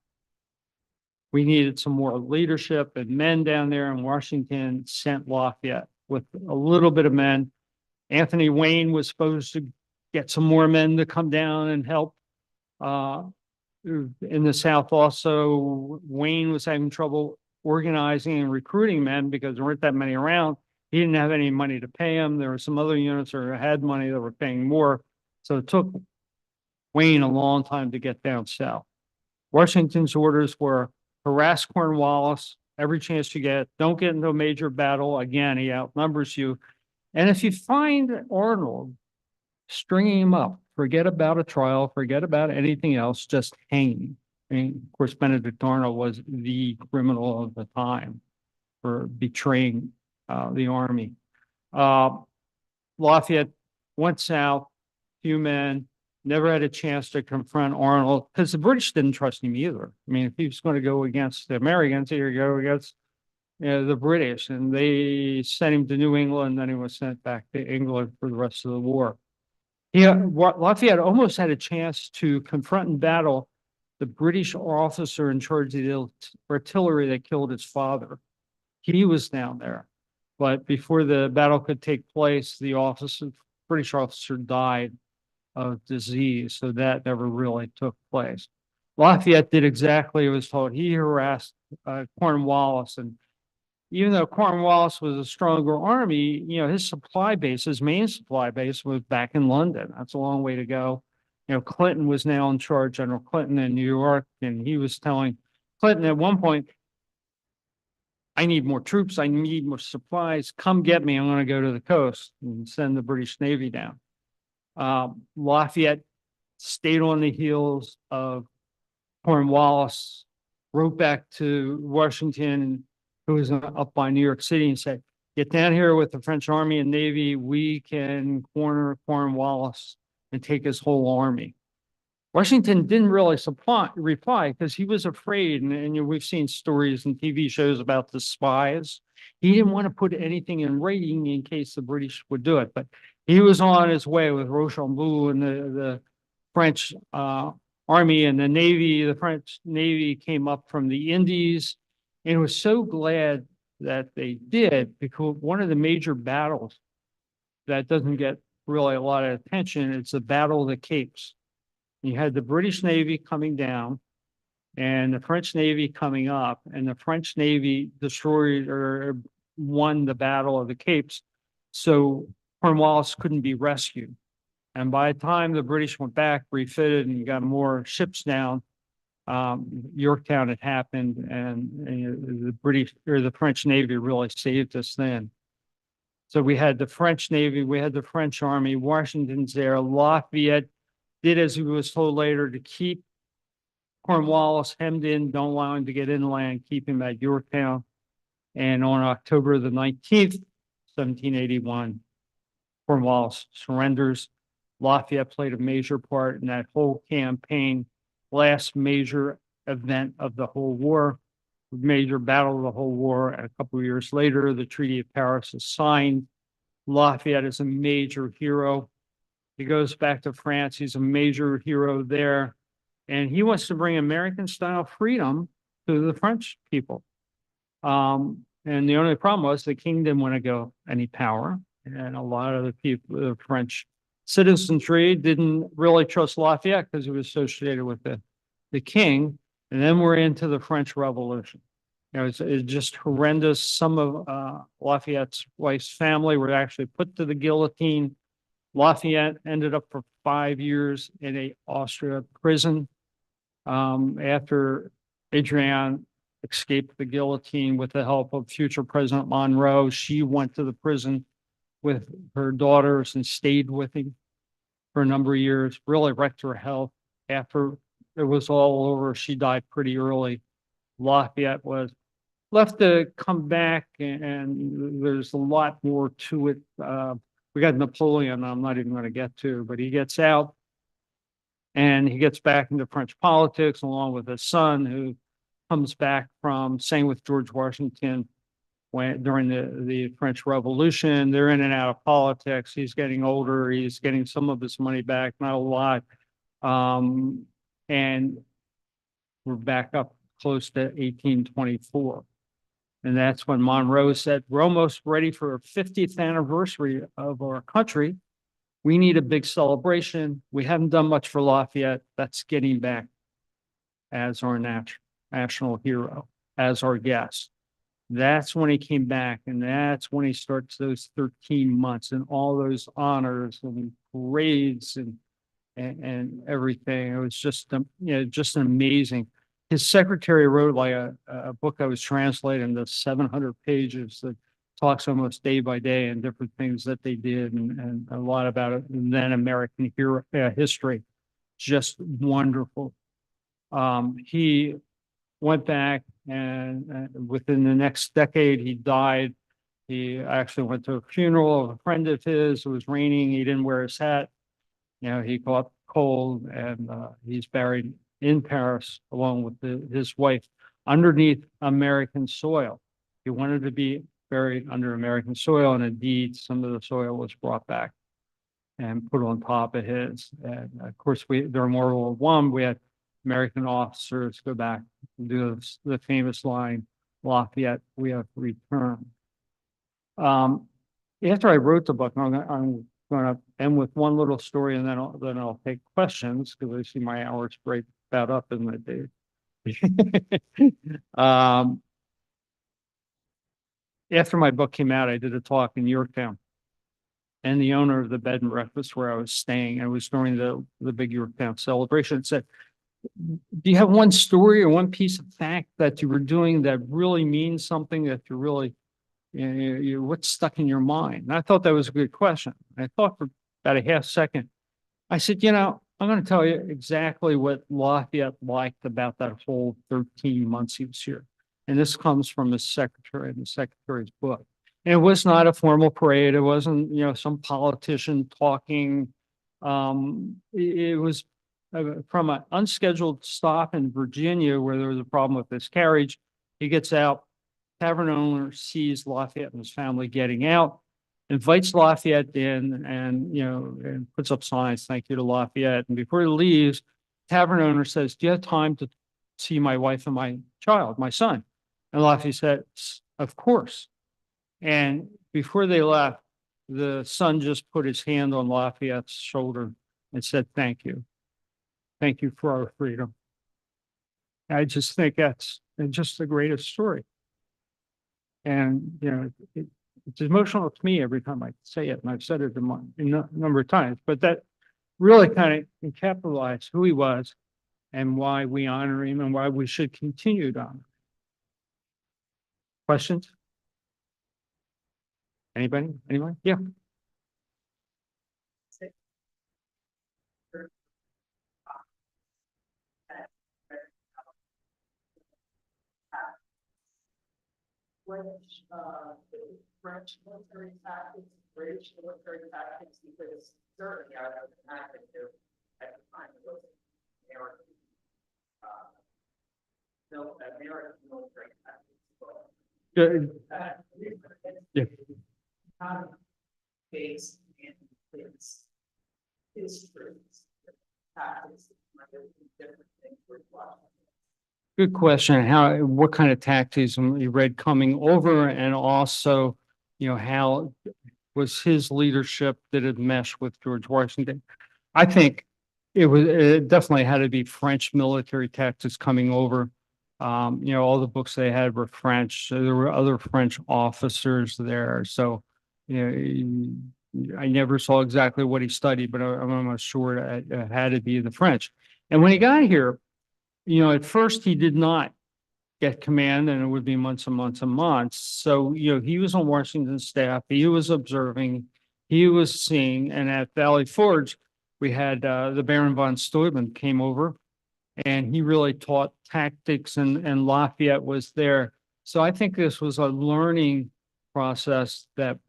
Speaker 2: We needed some more leadership and men down there, and Washington sent Lafayette with a little bit of men. Anthony Wayne was supposed to get some more men to come down and help. In the South also, Wayne was having trouble organizing and recruiting men because there weren't that many around. He didn't have any money to pay them. There were some other units that had money that were paying more. So it took Wayne a long time to get down south. Washington's orders were harass Cornwallis every chance you get. Don't get into a major battle. Again, he outnumbers you. And if you find Arnold, stringing him up, forget about a trial, forget about anything else, just hang him. Of course, Benedict Arnold was the criminal of the time for betraying the army. Lafayette went south, few men, never had a chance to confront Arnold because the British didn't trust him either. I mean, if he was going to go against the Americans, he would go against the British, and they sent him to New England, and then he was sent back to England for the rest of the war. Lafayette almost had a chance to confront in battle the British officer in charge of the artillery that killed his father. He was down there. But before the battle could take place, the British officer died of disease. So that never really took place. Lafayette did exactly what he was told. He harassed Cornwallis. And even though Cornwallis was a stronger army, his supply base, his main supply base was back in London. That's a long way to go. Clinton was now in charge, General Clinton in New York, and he was telling Clinton at one point, I need more troops. I need more supplies. Come get me. I'm going to go to the coast and send the British Navy down. Lafayette stayed on the heels of Cornwallis, wrote back to Washington, who was up by New York City, and said, get down here with the French Army and Navy. We can corner Cornwallis and take his whole army. Washington didn't really reply because he was afraid, and we've seen stories and TV shows about the spies. He didn't want to put anything in writing in case the British would do it, but he was on his way with Rochambeau and the French army and the Navy. The French Navy came up from the Indies and was so glad that they did, because one of the major battles that doesn't get really a lot of attention, it's the Battle of the Capes. You had the British Navy coming down and the French Navy coming up, and the French Navy destroyed or won the Battle of the Capes. So Cornwallis couldn't be rescued. And by the time the British went back, refitted, and got more ships down, Yorktown had happened, and the British or the French Navy really saved us then. So we had the French Navy, we had the French Army, Washington's there, Lafayette did as he was told later to keep Cornwallis hemmed in, don't allow him to get inland, keep him at Yorktown. And on October the 19th, 1781, Cornwallis surrenders. Lafayette played a major part in that whole campaign, last major event of the whole war, major battle of the whole war. And a couple of years later, the Treaty of Paris is signed. Lafayette is a major hero. He goes back to France. He's a major hero there. And he wants to bring American style freedom to the French people. And the only problem was the king didn't want to go any power. And a lot of the people, the French citizenry didn't really trust Lafayette because he was associated with the king. And then we're into the French Revolution. It's just horrendous. Some of Lafayette's wife's family were actually put to the guillotine. Lafayette ended up for 5 years in a Austria prison. After Adrienne escaped the guillotine with the help of future President Monroe, she went to the prison with her daughters and stayed with him for a number of years, really wrecked her health. After it was all over, she died pretty early. Lafayette was left to come back, and there's a lot more to it. We got Napoleon, I'm not even going to get to, but he gets out and he gets back into French politics along with his son, who comes back from staying with George Washington during the French Revolution. They're in and out of politics. He's getting older. He's getting some of his money back, not a lot. And we're back up close to 1824. And that's when Monroe said, we're almost ready for a 50th anniversary of our country. We need a big celebration. We haven't done much for Lafayette. That's getting back as our national hero, as our guest. That's when he came back, and that's when he starts those 13 months and all those honors and parades and everything. It was just, just amazing. His secretary wrote like a book that was translated into 700 pages that talks almost day by day and different things that they did and a lot about it. And then American history, just wonderful. He went back and within the next decade, he died. He actually went to a funeral of a friend of his. It was raining. He didn't wear his hat. He caught cold, and he's buried in Paris along with his wife underneath American soil. He wanted to be buried under American soil, and indeed, some of the soil was brought back and put on top of his. And of course, during World War I, we had American officers go back and do the famous line, Lafayette, we have returned. After I wrote the book, I'm going to end with one little story, and then I'll take questions because I see my hours break about up in the day. After my book came out, I did a talk in Yorktown, and the owner of the bed and breakfast where I was staying, and it was during the big Yorktown celebration, said, do you have one story or one piece of fact that you were doing that really means something, that you really, what's stuck in your mind? And I thought that was a good question. I thought for about a half second. I said, I'm going to tell you exactly what Lafayette liked about that whole 13 months he was here. And this comes from his secretary and the secretary's book. And it was not a formal parade. It wasn't, some politician talking. It was from an unscheduled stop in Virginia where there was a problem with his carriage. He gets out. Tavern owner sees Lafayette and his family getting out, invites Lafayette in, and puts up signs, thank you to Lafayette. And before he leaves, tavern owner says, do you have time to see my wife and my child, my son? And Lafayette said, of course. And before they left, the son just put his hand on Lafayette's shoulder and said, thank you. Thank you for our freedom. I just think that's just the greatest story. And, it's emotional to me every time I say it, and I've said it a number of times, but that really kind of encapsulates who he was and why we honor him and why we should continue to honor him. Questions? Anybody? Anyone? Yeah.
Speaker 3: Which, French military tactics, British military tactics, because certainly I was active at the time, it was American, American military tactics.
Speaker 2: Good. Yeah.
Speaker 3: Kind of based in its history, tactics, different things we're watching.
Speaker 2: Good question. What kind of tactics you read coming over, and also, how was his leadership, did it mesh with George Washington? I think it definitely had to be French military tactics coming over. All the books they had were French. So there were other French officers there. So, I never saw exactly what he studied, but I'm almost sure it had to be the French. And when he got here, at first he did not get command, and it would be months and months and months. So, he was on Washington's staff, he was observing, he was seeing, and at Valley Forge, we had the Baron von Steuben came over, and he really taught tactics, and Lafayette was there. So I think this was a learning process that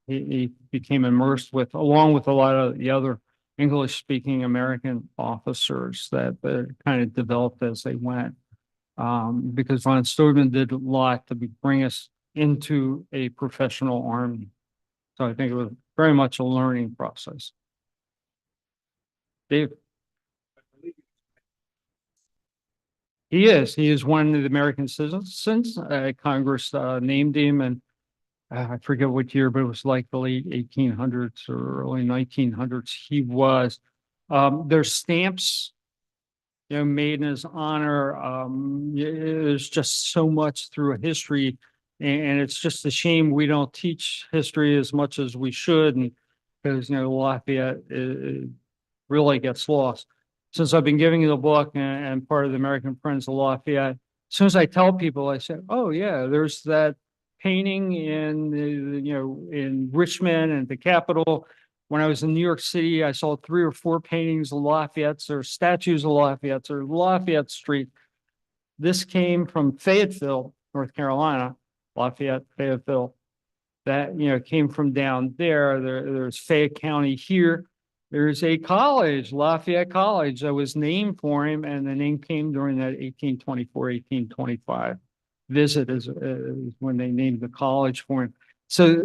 Speaker 2: he became immersed with, along with a lot of the other English-speaking American officers that kind of developed as they went. Because von Steuben did a lot to bring us into a professional army. So I think it was very much a learning process. Dave? He is one of the American citizens. Congress named him, and I forget what year, but it was like the late 1800s or early 1900s. He was. There's stamps, made in his honor. There's just so much through history, and it's just a shame we don't teach history as much as we should, and because Lafayette really gets lost. Since I've been giving you the book and part of the American Friends of Lafayette, as soon as I tell people, I say, "Oh yeah, there's that painting in Richmond and the Capitol." When I was in New York City, I saw 3 or 4 paintings of Lafayette's or statues of Lafayette's or Lafayette Street. This came from Fayetteville, North Carolina, Lafayette, Fayetteville. That came from down there. There's Fayette County here. There's a college, Lafayette College, that was named for him, and the name came during that 1824, 1825 visit is when they named the college for him. So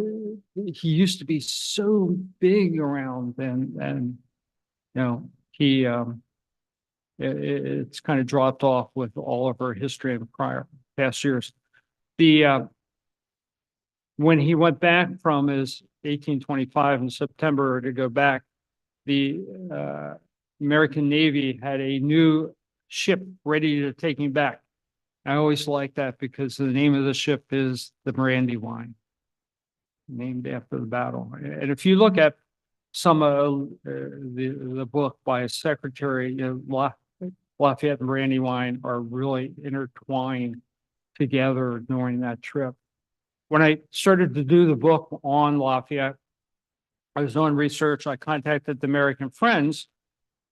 Speaker 2: he used to be so big around then, and it's kind of dropped off with all of our history in past years. When he went back from his 1825 in September to go back, the American Navy had a new ship ready to take him back. I always like that because the name of the ship is the Brandywine, named after the battle. And if you look at some of the book by a secretary, Lafayette and Brandywine are really intertwined together during that trip. When I started to do the book on Lafayette, I was doing research. I contacted the American Friends,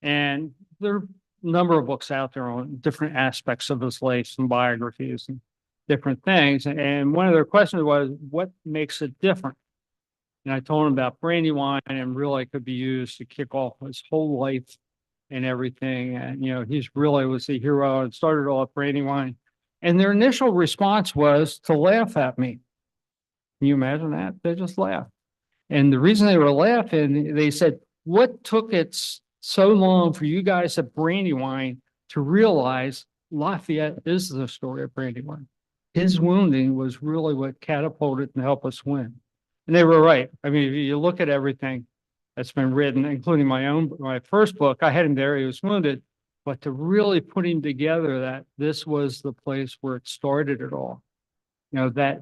Speaker 2: and there are a number of books out there on different aspects of his life, some biographies and different things. And one of their questions was, what makes it different? And I told them about Brandywine, and really could be used to kick off his whole life and everything. And, he's really was the hero and started off Brandywine. And their initial response was to laugh at me. Can you imagine that? They just laughed. And the reason they were laughing, they said, what took it so long for you guys at Brandywine to realize Lafayette is the story of Brandywine? His wounding was really what catapulted and helped us win. And they were right. I mean, if you look at everything that's been written, including my first book, I had him there, he was wounded, but to really put him together that this was the place where it started it all, that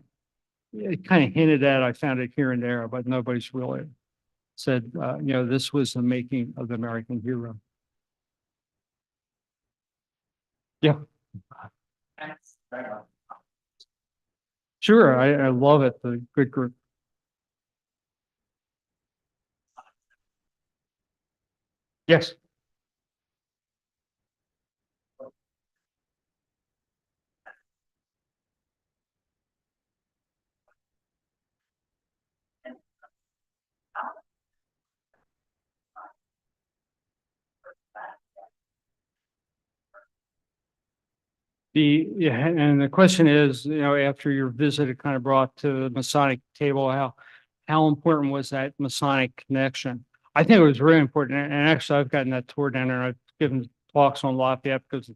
Speaker 2: it kind of hinted at, I found it here and there, but nobody's really said, this was the making of the American hero. Yeah. Sure, I love it. The good group. Yes. And the question is, after your visit, it kind of brought to the Masonic table, how important was that Masonic connection? I think it was really important. And actually, I've gotten that tour down there. I've given talks on Lafayette because of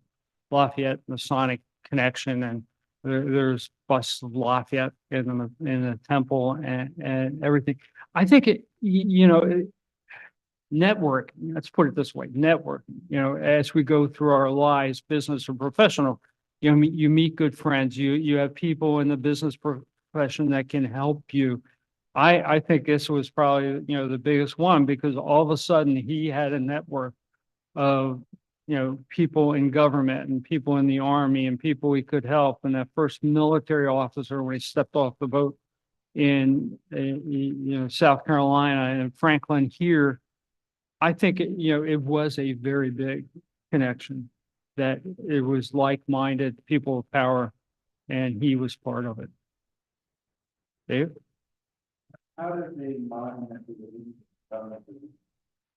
Speaker 2: Lafayette Masonic connection, and there's busts of Lafayette in the temple and everything. I think network, let's put it this way, network, as we go through our lives, business or professional, you meet good friends, you have people in the business profession that can help you. I think this was probably, the biggest one, because all of a sudden he had a network of, people in government and people in the army and people he could help. And that first military officer, when he stepped off the boat in South Carolina and Franklin here, I think it was a very big connection, that it was like-minded people of power, and he was part of it. Dave?
Speaker 1: How did the monument to the government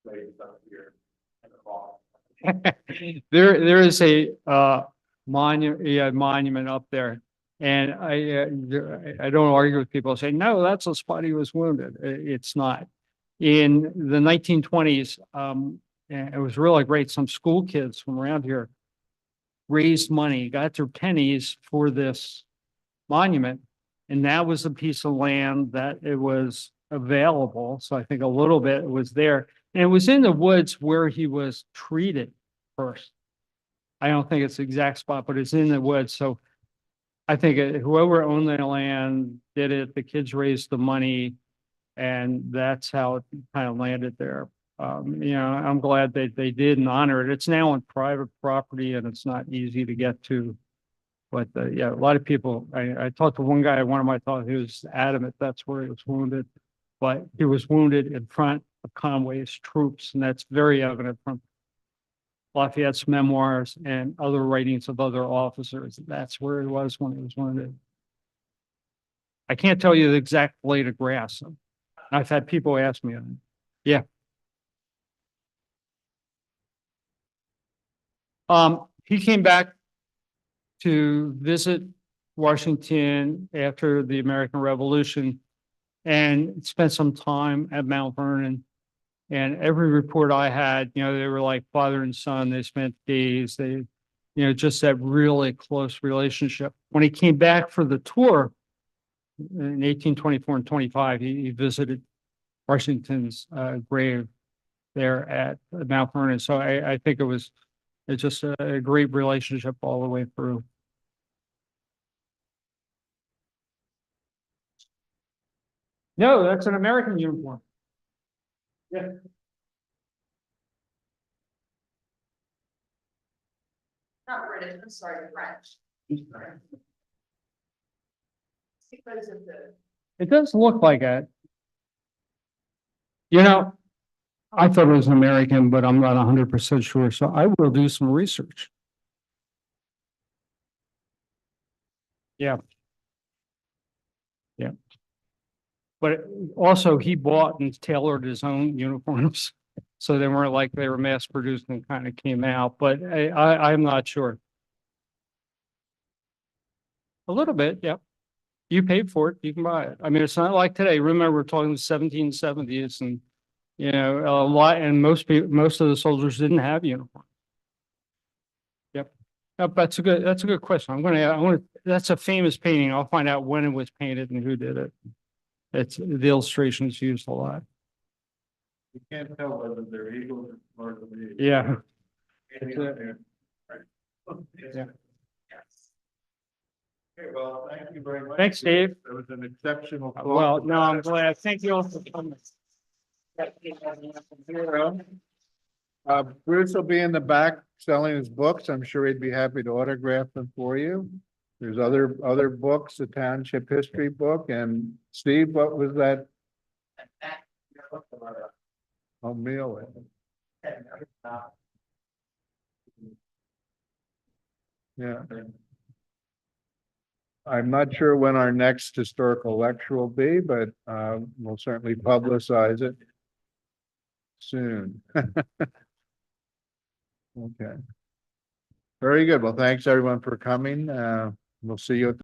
Speaker 1: raised up here in the fall?
Speaker 2: There is a monument up there, and I don't argue with people say, no, that's a spot he was wounded. It's not. In the 1920s, and it was really great. Some school kids from around here raised money, got their pennies for this monument, and that was a piece of land that it was available. So I think a little bit was there, and it was in the woods where he was treated first. I don't think it's the exact spot, but it's in the woods. So I think whoever owned the land did it. The kids raised the money, and that's how it kind of landed there. I'm glad that they did and honor it. It's now on private property, and it's not easy to get to. But yeah, a lot of people, I talked to one guy at one of my thoughts, he was adamant that's where he was wounded. But he was wounded in front of Conway's troops, and that's very evident from Lafayette's memoirs and other writings of other officers. That's where he was when he was wounded. I can't tell you the exact blade of grass. I've had people ask me. Yeah. He came back to visit Washington after the American Revolution and spent some time at Mount Vernon. And every report I had, they were like father and son. They spent days. They, just that really close relationship. When he came back for the tour in 1824 and 25, he visited Washington's grave there at Mount Vernon. So I think it's just a great relationship all the way through. No, that's an American uniform. Yeah.
Speaker 3: Not British, I'm sorry, French. Because of the,
Speaker 2: It does look like it. I thought it was an American, but I'm not 100% sure. So I will do some research. Yeah. Yeah. But also he bought and tailored his own uniforms. So they weren't like they were mass produced and kind of came out, but I'm not sure. A little bit, yeah. You paid for it, you can buy it. I mean, it's not like today. Remember, we're talking the 1770s, and a lot, and most of the soldiers didn't have uniforms. Yep. That's a good question. That's a famous painting. I'll find out when it was painted and who did it. The illustration is used a lot.
Speaker 1: You can't tell whether they're eagles or the.
Speaker 2: Yeah.
Speaker 1: Yeah. Okay, well, thank you very much.
Speaker 2: Thanks, Dave.
Speaker 1: It was an exceptional. talk.
Speaker 2: Well, no, I'm glad. Thank you all for coming.
Speaker 1: Bruce will be in the back selling his books. I'm sure he'd be happy to autograph them for you. There's other books, the township history book, and Steve, what was that? Oh, meal. Yeah. I'm not sure when our next historical lecture will be, but we'll certainly publicize it soon. Okay. Very good. Well, thanks everyone for coming. We'll see you at the